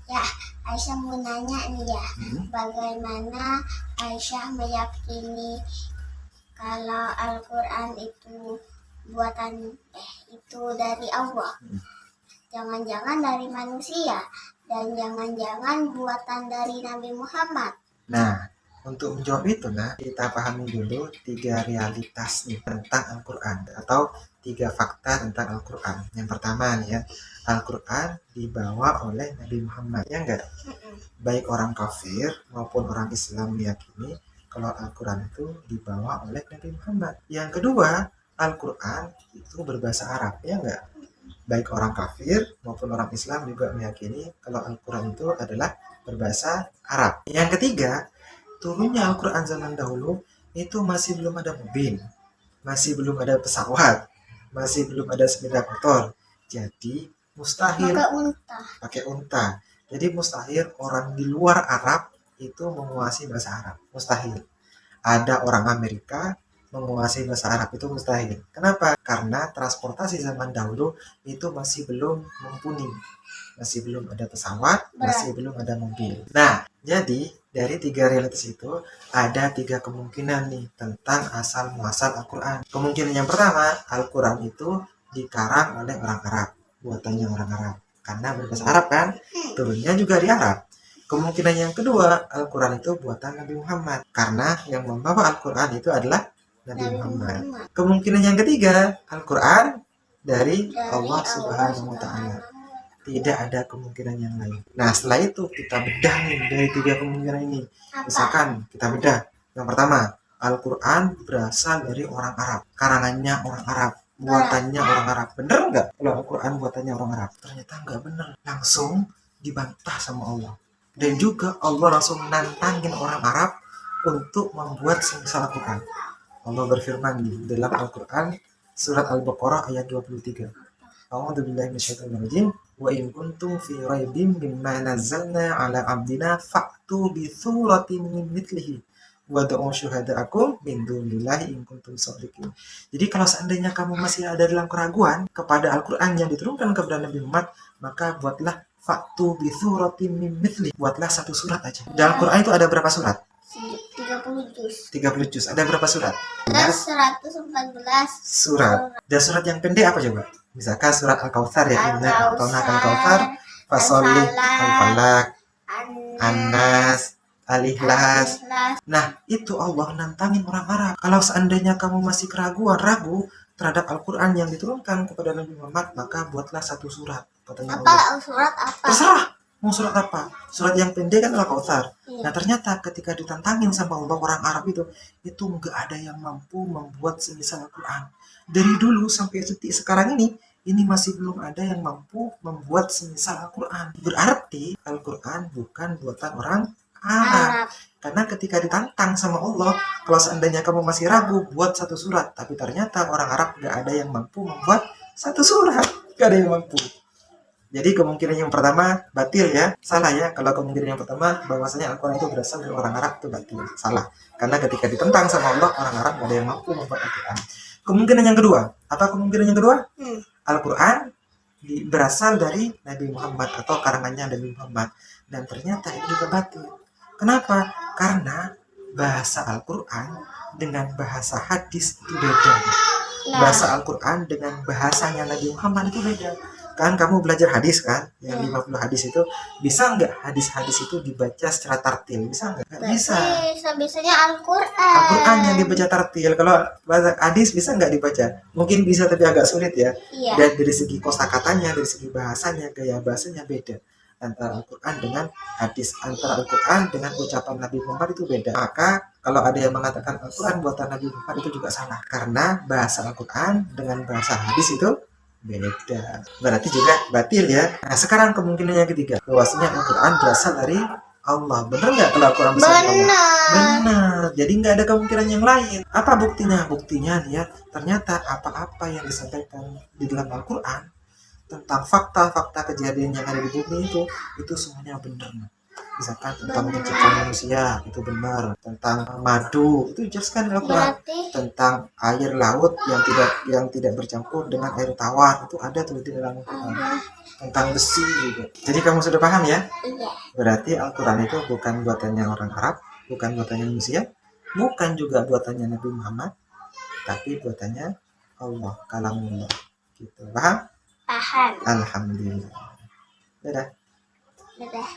Ya, Aisyah mau nanya nih ya, bagaimana Aisyah meyakini kalau Al-Quran itu buatan itu dari Allah? Jangan-jangan dari manusia dan jangan-jangan buatan dari Nabi Muhammad. Nah, untuk menjawab itu, kita pahami dulu 3 realitas nih tentang Al-Quran atau 3 fakta tentang Al-Quran. Yang pertama nih ya, Al-Quran dibawa oleh Nabi Muhammad, ya enggak? Baik orang kafir maupun orang Islam meyakini kalau Al-Quran itu dibawa oleh Nabi Muhammad. Yang kedua, Al-Quran itu berbahasa Arab, ya enggak? Baik orang kafir maupun orang Islam juga meyakini kalau Al-Quran itu adalah berbahasa Arab. Yang ketiga, turunnya Al-Quran zaman dahulu itu masih belum ada mobil, masih belum ada pesawat, masih belum ada sepeda motor. Jadi mustahil pakai unta. Jadi mustahil orang di luar Arab itu menguasai bahasa Arab. Mustahil. Ada orang Amerika menguasai bahasa Arab, itu mustahil. Kenapa? Karena transportasi zaman dahulu itu masih belum mumpuni. Masih belum ada pesawat, masih belum ada mobil. Nah, jadi dari 3 realitas itu ada 3 kemungkinan nih tentang asal muasal Al-Quran. Kemungkinan yang pertama, Al-Quran itu dikarang oleh orang Arab, buatannya orang Arab. Karena berbahasa Arab kan, turunnya juga di Arab. Kemungkinan yang kedua, Al-Quran itu buatan Nabi Muhammad. Karena yang membawa Al-Quran itu adalah Nabi Muhammad. Kemungkinan yang ketiga, Al-Quran dari Allah Subhanahu wa Ta'ala. Tidak ada kemungkinan yang lain. Nah, setelah itu kita bedah nih dari 3 kemungkinan ini. Misalkan kita bedah. Yang pertama, Al-Quran berasal dari orang Arab. Karangannya orang Arab. Buatannya orang Arab. Bener nggak kalau Al-Quran buatannya orang Arab? Ternyata nggak bener. Langsung dibantah sama Allah. Dan juga Allah langsung nantangin orang Arab untuk membuat semisal Al-Quran. Allah berfirman di dalam Al-Quran surat Al-Baqarah ayat 23. A'udzubillahi minasyaitonirrajim. Wa in kuntum fi raibin mimma nazzalna ala abdina fa'tu bi suratin min mithlihi wad'u syuhada'akum min dunillahi in kuntum shadiqin. Jadi kalau seandainya kamu masih ada dalam keraguan kepada Al-Quran yang diturunkan kepada Nabi Muhammad, maka buatlah fa'tu bi suratin min mithlihi. Buatlah 1 surat aja. Dalam Al-Quran itu ada berapa surat? 30 juz. 30 juz. Ada berapa surat? Ada 114 surat. Dan surat yang pendek apa coba? Misalkan surat Al-Kautsar ya, inna a'tainaka Al-Kautsar, fasholli al-falaq, An-Nas, Al-Ikhlas. Nah, itu Allah nantangin orang Arab. Kalau seandainya kamu masih ragu terhadap Al-Quran yang diturunkan kepada Nabi Muhammad, maka buatlah 1 surat. Katanya Allah. Surat apa? Terserah mau surat apa. Surat yang pendek kan Al-Kautsar. Nah, ternyata ketika ditantangin sama Allah orang Arab itu nggak ada yang mampu membuat semisal Al-Quran. Dari dulu sampai detik sekarang ini masih belum ada yang mampu membuat semisal Al-Quran. Berarti Al-Quran bukan buatan orang Arab. Karena ketika ditantang sama Allah, kalau seandainya kamu masih ragu, buat 1 surat. Tapi ternyata orang Arab gak ada yang mampu membuat 1 surat. Gak ada yang mampu. Jadi kemungkinan yang pertama batil ya. Salah ya. Kalau kemungkinan yang pertama bahwasanya Al-Quran itu berasal dari orang Arab, itu batil. Salah. Karena ketika ditentang sama Allah, orang Arab gak ada yang mampu membuat Al-Quran. Kemungkinan yang kedua. Apa kemungkinan yang kedua? Al-Quran berasal dari Nabi Muhammad atau karangannya Nabi Muhammad. Dan ternyata itu juga batil. Kenapa? Karena bahasa Al-Quran dengan bahasa hadis itu beda. Bahasa Al-Quran dengan bahasanya Nabi Muhammad itu beda. Kan kamu belajar hadis kan? Yang 50 hadis itu. Bisa nggak hadis-hadis itu dibaca secara tartil? Bisa nggak? Nggak bisa. Biasanya Al-Quran. Al-Quran yang dibaca tartil. Kalau bahasa hadis bisa nggak dibaca? Mungkin bisa tapi agak sulit ya. Dan dari segi kosakatanya, dari segi bahasanya, gaya bahasanya beda. Antara Al-Quran dengan hadis, antara Al-Quran dengan ucapan Nabi Muhammad itu beda. Maka kalau ada yang mengatakan Al-Quran buatan Nabi Muhammad itu juga salah. Karena bahasa Al-Quran dengan bahasa hadis itu beda. Berarti juga batil ya. Nah, sekarang kemungkinan yang ketiga, bahwasanya Al-Quran berasal dari Allah. Benar nggak kalau Al-Quran berasal dari Allah? Benar. Jadi nggak ada kemungkinan yang lain. Apa buktinya? Buktinya nih ya, ternyata apa-apa yang disampaikan di dalam Al-Quran tentang fakta-fakta kejadian yang ada di bumi itu semuanya benar. Misalkan tentang penciptaan manusia itu benar, tentang madu itu jelaskan Al-Quran, tentang air laut yang tidak bercampur dengan air tawar itu ada tuh di dalam Al-Quran. tentang besi juga. Jadi kamu sudah paham ya? Iya. Berarti Al-Quran itu bukan buatannya orang Arab, bukan buatannya manusia, bukan juga buatannya Nabi Muhammad, tapi buatannya Allah, kalamullah. Gitu. Paham? Paham. Alhamdulillah. Dadah. Dadah.